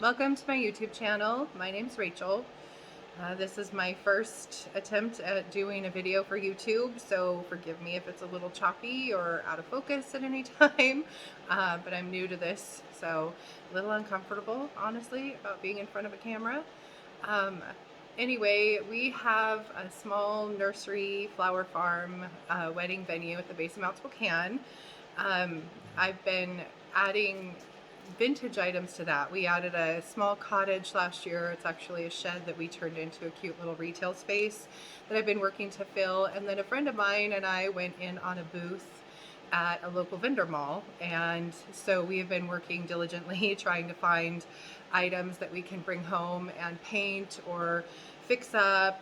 Welcome to my YouTube channel. My name's Rachel. This is my first attempt at doing a video for YouTube, so forgive me if it's a little choppy or out of focus at any time, but I'm new to this, so a little uncomfortable, honestly, about being in front of a camera. Anyway, we have a small nursery flower farm wedding venue at the base of Mount Spokane. I've been adding vintage items to that. We added a small cottage last year. It's actually a shed that we turned into a cute little retail space that I've been working to fill. And then a friend of mine and I went in on a booth at a local vendor mall, and so we have been working diligently trying to find items that we can bring home and paint or fix up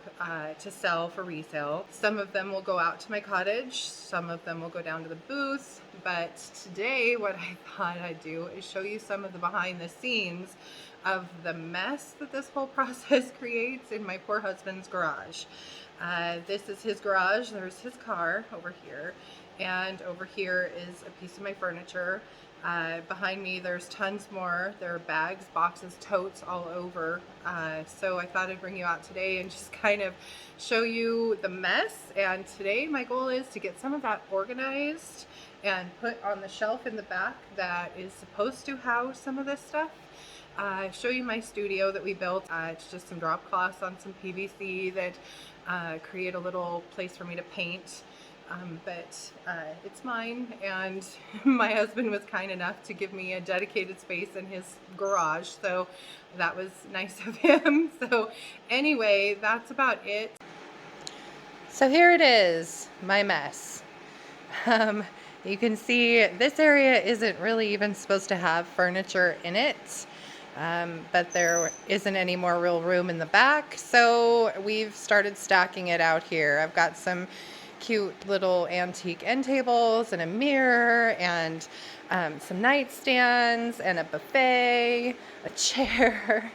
to sell for resale. Some of them will go out to my cottage, some of them will go down to the booth, but today what I thought I'd do is show you some of the behind the scenes of the mess that this whole process creates in my poor husband's garage. This is his garage. There's his car over here, and over here is a piece of my furniture. Behind me there's tons more. There are bags, boxes, totes all over. So I thought I'd bring you out today and just kind of show you the mess. And today my goal is to get some of that organized and put on the shelf in the back that is supposed to house some of this stuff. Show you my studio that we built. It's just some drop cloths on some PVC that create a little place for me to paint. But it's mine, and my husband was kind enough to give me a dedicated space in his garage, so that was nice of him. So anyway, that's about it. So here it is, my mess. You can see this area isn't really even supposed to have furniture in it. But there isn't any more real room in the back, so we've started stacking it out here. I've got some cute little antique end tables and a mirror and some nightstands and a buffet, a chair,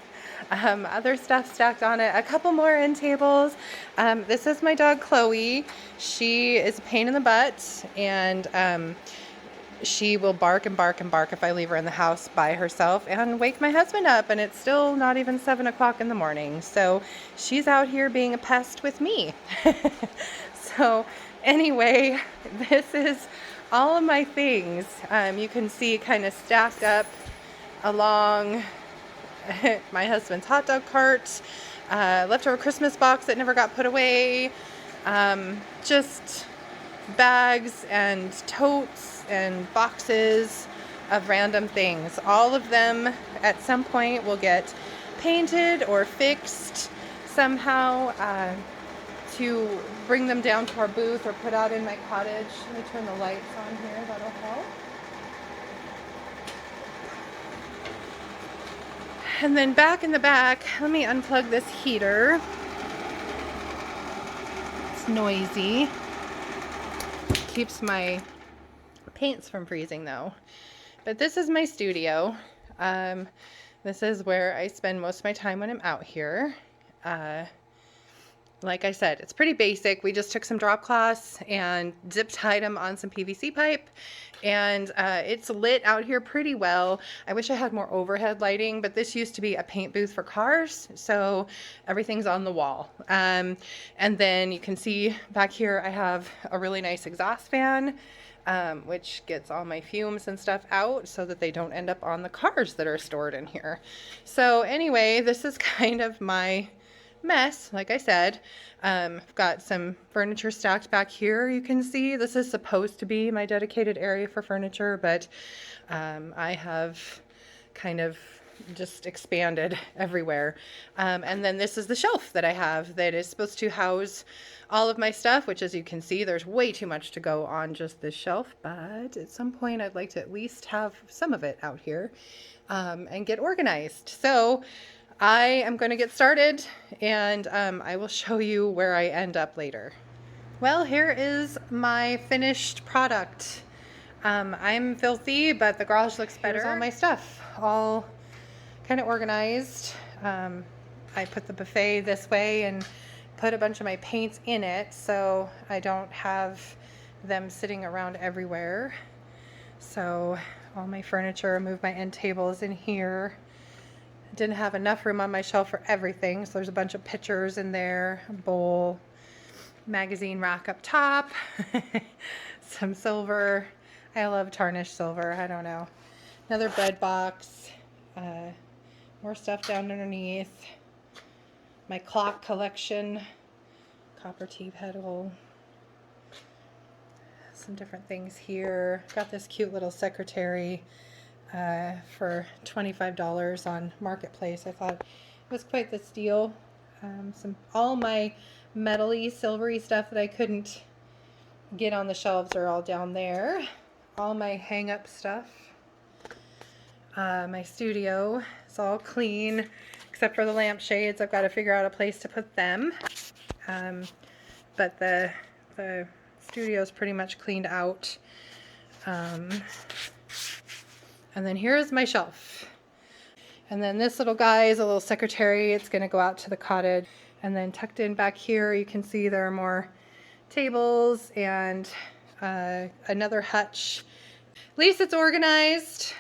other stuff stacked on it, a couple more end tables. This is my dog Chloe. She is a pain in the butt, and she will bark and bark and bark if I leave her in the house by herself and wake my husband up, and it's still not even 7 o'clock in the morning. So she's out here being a pest with me. So anyway, this is all of my things. You can see kind of stacked up along my husband's hot dog cart, leftover Christmas box that never got put away, just bags and totes and boxes of random things. All of them at some point will get painted or fixed somehow to bring them down to our booth or put out in my cottage. Let me turn the lights on here, that'll help. And then back in the back, let me unplug this heater. It's noisy. Keeps my paints from freezing though. But this is my studio. This is where I spend most of my time when I'm out here. Like I said, it's pretty basic. We just took some drop cloths and zip tied them on some PVC pipe, and it's lit out here pretty well. I wish I had more overhead lighting, but this used to be a paint booth for cars, so everything's on the wall. And then you can see back here I have a really nice exhaust fan, which gets all my fumes and stuff out so that they don't end up on the cars that are stored in here. So anyway, this is kind of my mess. Like I said, I've got some furniture stacked back here. You can see this is supposed to be my dedicated area for furniture, but I have kind of just expanded everywhere. And then this is the shelf that I have that is supposed to house all of my stuff, which, as you can see, there's way too much to go on just this shelf, but at some point I'd like to at least have some of it out here and get organized. So I am going to get started, and I will show you where I end up later. Well, here is my finished product. I'm filthy, but the garage looks better. Here's all my stuff, all kind of organized. I put the buffet this way and put a bunch of my paints in it, so I don't have them sitting around everywhere. So all my furniture, move my end tables in here. Didn't have enough room on my shelf for everything, so there's a bunch of pictures in there, a bowl, magazine rack up top, some silver. I love tarnished silver. I don't know. Another bread box, more stuff down underneath. My clock collection, copper tea pedal, some different things here. Got this cute little secretary for $25 on Marketplace. I thought it was quite the steal. All my metally, silvery stuff that I couldn't get on the shelves are all down there. All my hang-up stuff. My studio is all clean, except for the lampshades. I've got to figure out a place to put them. But the studio is pretty much cleaned out. And then here's my shelf. And then this little guy is a little secretary. It's going to go out to the cottage. And then tucked in back here, you can see there are more tables and another hutch. At least it's organized.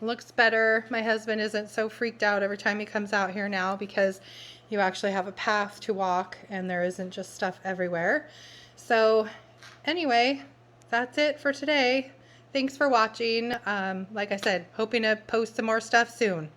Looks better. My husband isn't so freaked out every time he comes out here now because you actually have a path to walk and there isn't just stuff everywhere. So anyway, that's it for today. Thanks for watching. Like I said, hoping to post some more stuff soon.